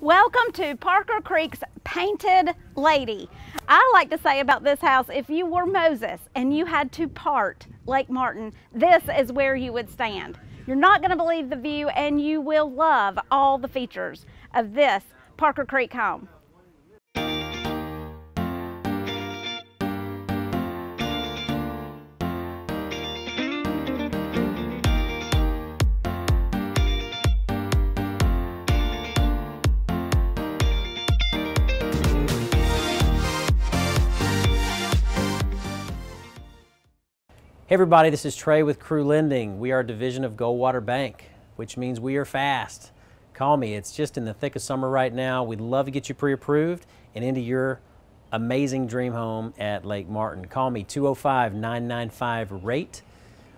Welcome to Parker Creek's Painted Lady. I like to say about this house, if you were Moses and you had to part Lake Martin, this is where you would stand. You're not going to believe the view, and you will love all the features of this Parker Creek home. Hey everybody, this is Trey with Crew Lending. We are a division of Goldwater Bank, which means we are fast. Call me. It's just in the thick of summer right now. We'd love to get you pre-approved and into your amazing dream home at Lake Martin. Call me 205-995-RATE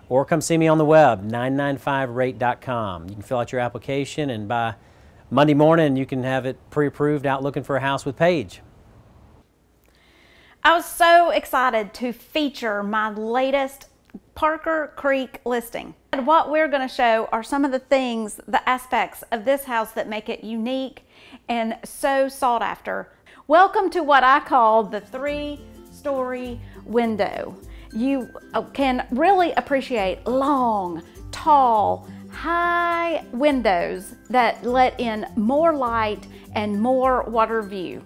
or come see me on the web, 995rate.com. You can fill out your application, and by Monday morning you can have it pre-approved out looking for a house with Paige. I was so excited to feature my latest Parker Creek listing. And what we're going to show are some of the things, the aspects of this house that make it unique and so sought after. Welcome to what I call the 3-story window. You can really appreciate long, tall, high windows that let in more light and more water view.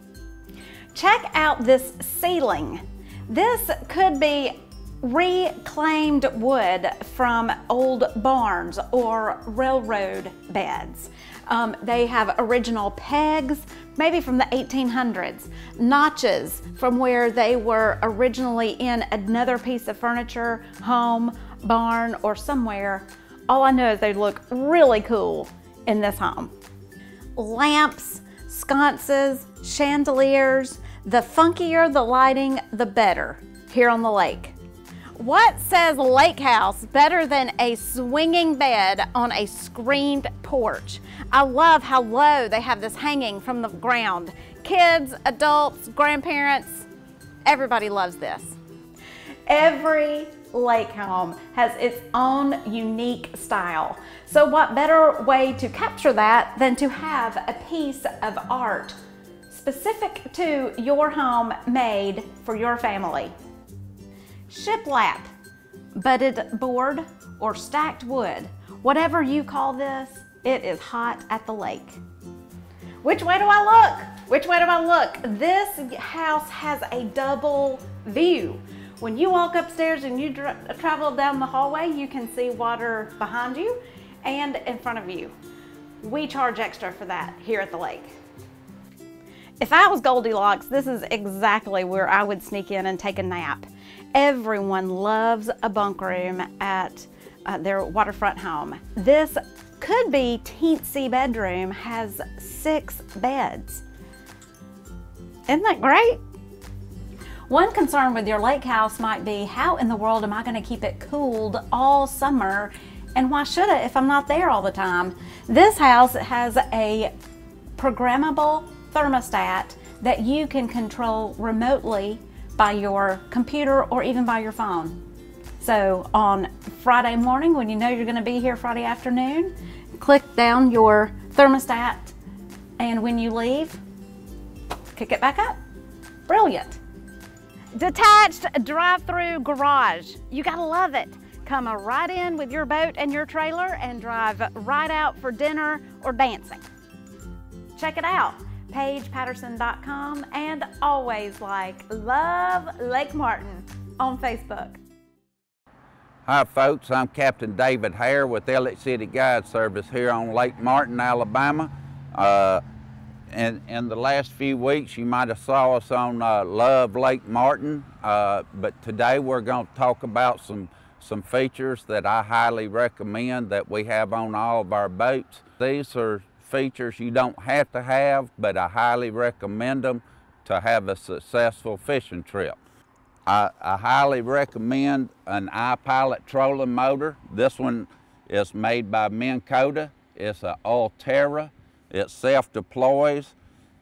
Check out this ceiling. This could be reclaimed wood from old barns or railroad beds. They have original pegs, maybe from the 1800s, notches from where they were originally in another piece of furniture, home, barn, or somewhere. All I know is they look really cool in this home. Lamps, sconces, chandeliers, the funkier the lighting, the better here on the lake. What says lake house better than a swinging bed on a screened porch? I love how low they have this hanging from the ground. Kids, adults, grandparents, everybody loves this. Every lake home has its own unique style. So what better way to capture that than to have a piece of art specific to your home made for your family. Shiplap, budded board, or stacked wood, whatever you call this, it is hot at the lake. Which way do I look? Which way do I look? This house has a double view. When you walk upstairs and you travel down the hallway, you can see water behind you and in front of you. We charge extra for that here at the lake. If I was Goldilocks, this is exactly where I would sneak in and take a nap. Everyone loves a bunk room at their waterfront home. This could be teensy bedroom has 6 beds. Isn't that great? One concern with your lake house might be, how in the world am I going to keep it cooled all summer? And why should I if I'm not there all the time? This house has a programmable thermostat that you can control remotely by your computer or even by your phone. So on Friday morning, when you know you're going to be here Friday afternoon, click down your thermostat, and when you leave, kick it back up. Brilliant. Detached drive-through garage. You gotta love it. Come right in with your boat and your trailer and drive right out for dinner or dancing. Check it out. PaigePatterson.com, and always love Lake Martin on Facebook. Hi folks, I'm Captain David Hare with Elliott City Guide Service here on Lake Martin, Alabama. In the last few weeks you might have saw us on Love Lake Martin, but today we're going to talk about some features that I highly recommend that we have on all of our boats. These are features you don't have to have, but I highly recommend them to have a successful fishing trip. I highly recommend an iPilot trolling motor. This one is made by Minn Kota. It's an Ulterra. It self-deploys.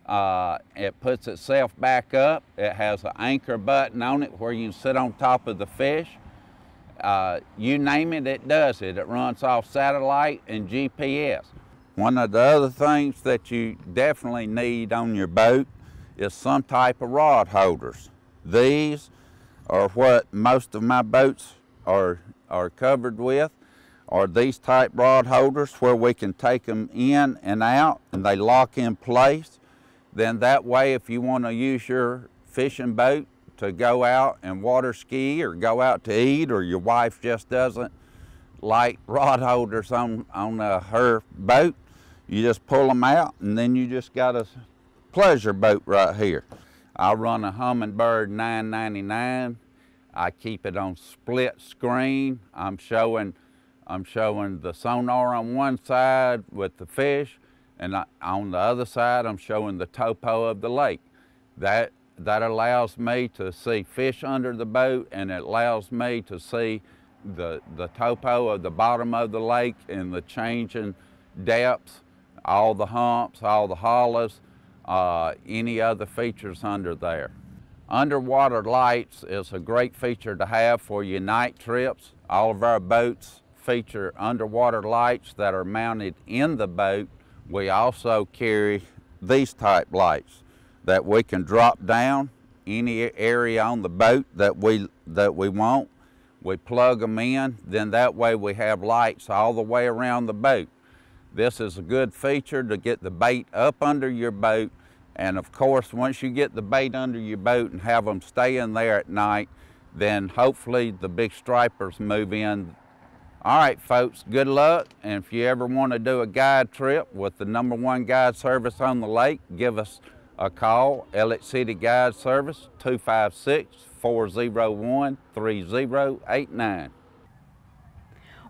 It puts itself back up. It has an anchor button on it where you can sit on top of the fish. You name it, it does it. It runs off satellite and GPS. One of the other things that you definitely need on your boat is some type of rod holders. These are what most of my boats are covered with, are these type rod holders where we can take them in and out and they lock in place. Then that way, if you want to use your fishing boat to go out and water ski or go out to eat, or your wife just doesn't like rod holders on her boat, you just pull them out and then you just got a pleasure boat right here. I run a Humminbird 999. I keep it on split screen. I'm showing the sonar on one side with the fish, and on the other side I'm showing the topo of the lake. That allows me to see fish under the boat, and it allows me to see the topo of the bottom of the lake and the changing depths, all the humps, all the hollows, any other features under there. Underwater lights is a great feature to have for your night trips. All of our boats feature underwater lights that are mounted in the boat. We also carry these type lights that we can drop down any area on the boat that we want. We plug them in, then that way we have lights all the way around the boat. This is a good feature to get the bait up under your boat. And of course, once you get the bait under your boat and have them stay in there at night, then hopefully the big stripers move in. All right, folks, good luck. And if you ever want to do a guide trip with the #1 guide service on the lake, give us a call, Elliott City Guide Service, 256-401-3089.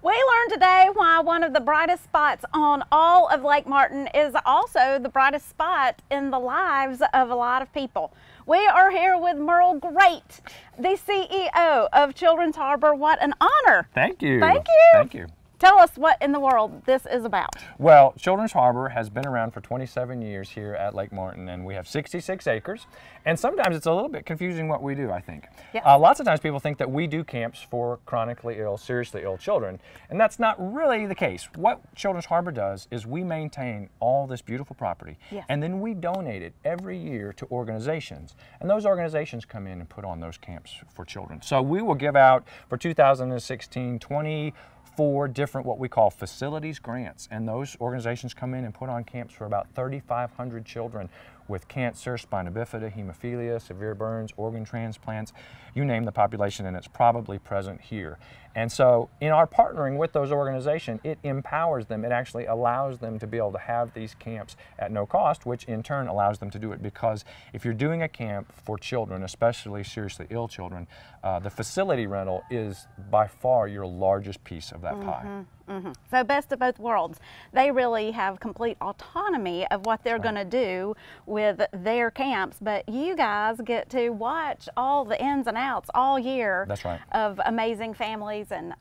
We learned today why one of the brightest spots on all of Lake Martin is also the brightest spot in the lives of a lot of people. We are here with Merle Great, the CEO of Children's Harbor. What an honor. Thank you. Thank you. Thank you. Tell us what in the world this is about. Well, Children's Harbor has been around for 27 years here at Lake Martin, and we have 66 acres. And sometimes it's a little bit confusing what we do, I think. Yes. Lots of times people think that we do camps for chronically ill, seriously ill children, and that's not really the case. What Children's Harbor does is we maintain all this beautiful property, yes, and then we donate it every year to organizations. And those organizations come in and put on those camps for children. So we will give out, for 2016, 24 different what we call facilities grants, and those organizations come in and put on camps for about 3,500 children with cancer, spina bifida, hemophilia, severe burns, organ transplants, you name the population, and it's probably present here. And so in our partnering with those organizations, it empowers them. It actually allows them to be able to have these camps at no cost, which in turn allows them to do it, because if you're doing a camp for children, especially seriously ill children, the facility rental is by far your largest piece of that pie. So best of both worlds. They really have complete autonomy of what they're going to do with their camps, but you guys get to watch all the ins and outs all year. That's right. Of amazing families and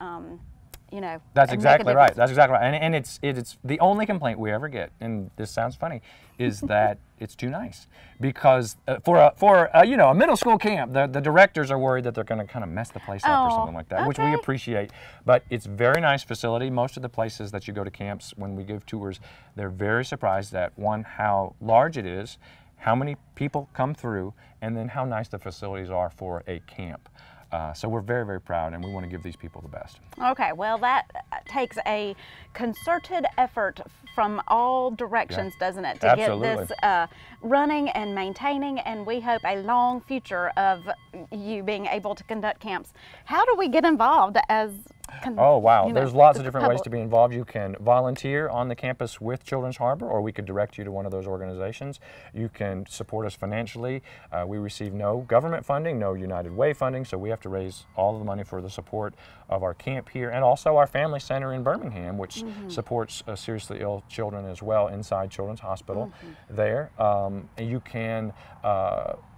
you know. That's exactly right. That's exactly right. And it's the only complaint we ever get, and this sounds funny, is that it's too nice. Because for you know, a middle school camp, the directors are worried that they're going to kind of mess the place up or something like that, which we appreciate. But it's a very nice facility. Most of the places that you go to camps, when we give tours, they're very surprised at, one, how large it is, how many people come through, and then how nice the facilities are for a camp. So we're very, very proud, and we want to give these people the best. Okay, well, that takes a concerted effort from all directions, doesn't it, to Absolutely. get this running and maintaining, and we hope a long future of you being able to conduct camps. How do we get involved as Oh, wow. You know, there's lots of the different ways public. to be involved. You can volunteer on the campus with Children's Harbor, or we could direct you to one of those organizations. You can support us financially. We receive no government funding, no United Way funding, so we have to raise all of the money for the support of our camp here, and also our family center in Birmingham, which supports seriously ill children as well inside Children's Hospital there. And you can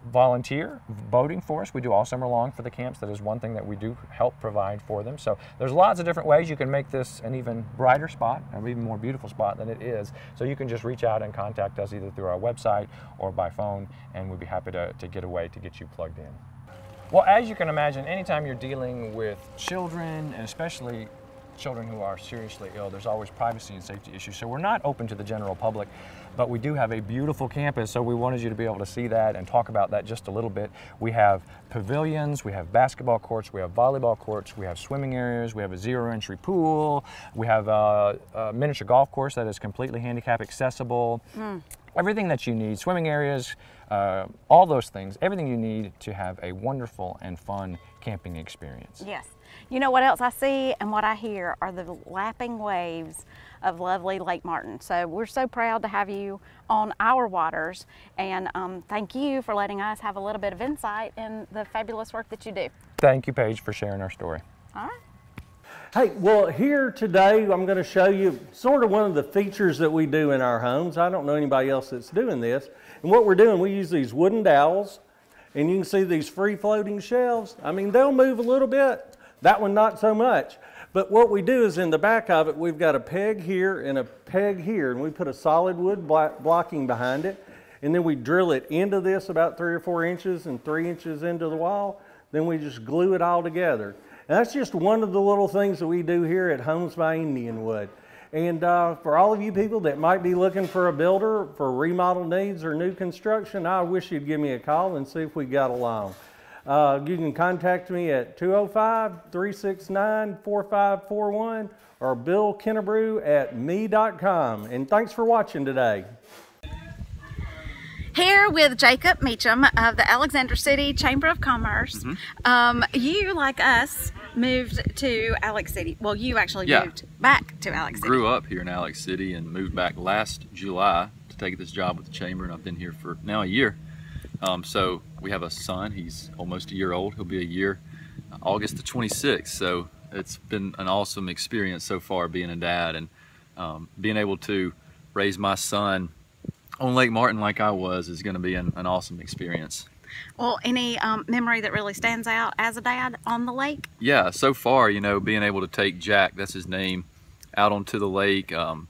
volunteer boating for us. We do all summer long for the camps. That is one thing that we do help provide for them. So there's lots of different ways you can make this an even brighter spot, an even more beautiful spot than it is. So you can just reach out and contact us either through our website or by phone, and we'd be happy to get a way to get you plugged in. Well, as you can imagine, anytime you're dealing with children, and especially children who are seriously ill, there's always privacy and safety issues. So we're not open to the general public, but we do have a beautiful campus, so we wanted you to be able to see that and talk about that just a little bit. We have pavilions, we have basketball courts, we have volleyball courts, we have swimming areas, we have a zero entry pool, we have a miniature golf course that is completely handicap accessible. Everything that you need, swimming areas, all those things, everything you need to have a wonderful and fun camping experience. Yes. You know what else I see and what I hear are the lapping waves of lovely Lake Martin. So we're so proud to have you on our waters, and thank you for letting us have a little bit of insight in the fabulous work that you do. Thank you, Paige, for sharing our story. All right. Hey, well, here today I'm going to show you sort of one of the features that we do in our homes. I don't know anybody else that's doing this. And what we're doing, we use these wooden dowels, and you can see these free-floating shelves. I mean, they'll move a little bit. That one, not so much. But what we do is in the back of it, we've got a peg here and a peg here, and we put a solid wood blocking behind it, and then we drill it into this about 3 or 4 inches and 3 inches into the wall. Then we just glue it all together. And that's just one of the little things that we do here at Homes by Indianwood. And for all of you people that might be looking for a builder for remodel needs or new construction, I wish you'd give me a call and see if we got along. You can contact me at 205-369-4541 or billkennebrew@me.com. And thanks for watching today. Here with Jacob Meacham of the Alexander City Chamber of Commerce. You, like us, moved to Alex City. Well, you actually moved back to Alex City. Grew up here in Alex City and moved back last July to take this job with the Chamber, and I've been here for now a year. So we have a son, he's almost a year old. He'll be a year August the 26th. So it's been an awesome experience so far being a dad, and being able to raise my son on Lake Martin like I was is going to be an awesome experience. Well, any memory that really stands out as a dad on the lake? Yeah, so far, you know, being able to take Jack, that's his name, out onto the lake. He'll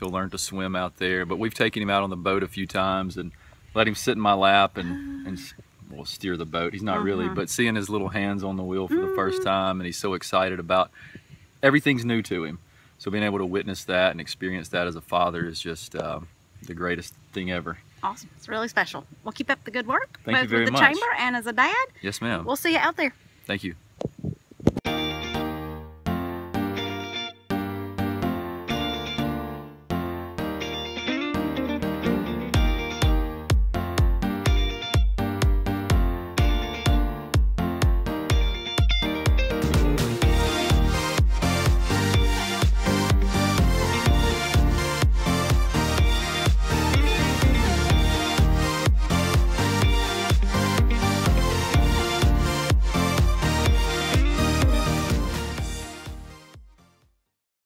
learn to swim out there, but we've taken him out on the boat a few times and let him sit in my lap and well, steer the boat. He's not really, but seeing his little hands on the wheel for the first time, and he's so excited about everything's new to him. So being able to witness that and experience that as a father is just the greatest thing ever. Awesome. It's really special. Well, keep up the good work. Thank you very both with the much. Chamber and as a dad. Yes, ma'am. We'll see you out there. Thank you.